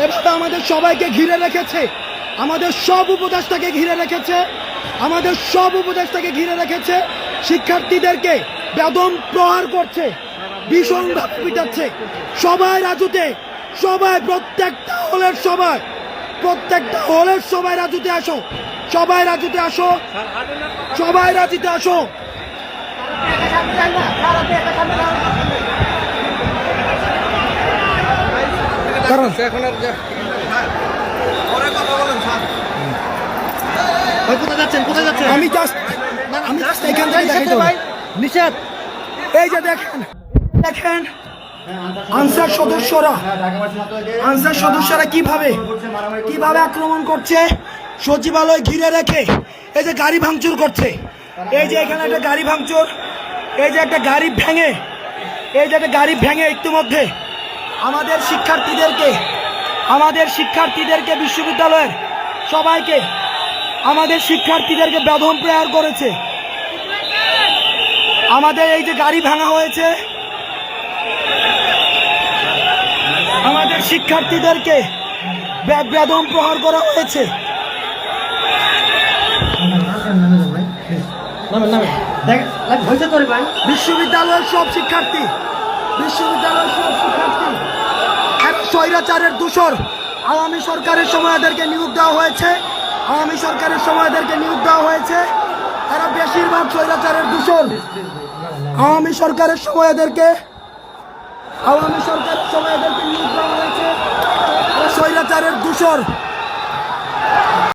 এভাবে আমাদের সবাইকে ঘিরে রেখেছে, আমাদের সব উপদেষ্টাকে ঘিরে রেখেছে, আমাদের সব উপদেষ্টাকে ঘিরে রেখেছে। শিক্ষার্থীদেরকে বেদম প্রহার করছে, ভীষণভাবে পিটাচ্ছে। সবাই রাজুতে, সবাই প্রত্যেকটা হলের সবাই রাজুতে আসো, সবাই রাজুতে আসো, সবাই রাজুতে আসো। কারণ আমি জাস্ট এখান থেকে দেখাইতে হবে। নিষেধ। এই যে দেখেন আনসার সদস্যরা কিভাবে আক্রমণ করছে, সচিবালয় ঘিরে রেখে এই যে গাড়ি ভাঙচুর করছে। এই যে এখানে একটা গাড়ি ভাঙচুর, এই যে একটা গাড়ি ভেঙে ইতিমধ্যে আমাদের শিক্ষার্থীদেরকে বিশ্ববিদ্যালয়ের সবাইকে আমাদের শিক্ষার্থীদেরকে বেদম প্রহার করেছে। আমাদের এই যে গাড়ি ভাঙা হয়েছে, আমাদের শিক্ষার্থীদেরকে বেদম প্রহার করা হয়েছে। বিশ্ববিদ্যালয়ের সব শিক্ষার্থী স্বৈরাচারের দূষর। আওয়ামী সরকারের সময় এদেরকে নিয়োগ দেওয়া হয়েছে, এরা বেশিরভাগ স্বৈরাচারের দূষর। আওয়ামী সরকারের সময় এদেরকে নিয়োগ দেওয়া হয়েছে, স্বৈরাচারের দূষর।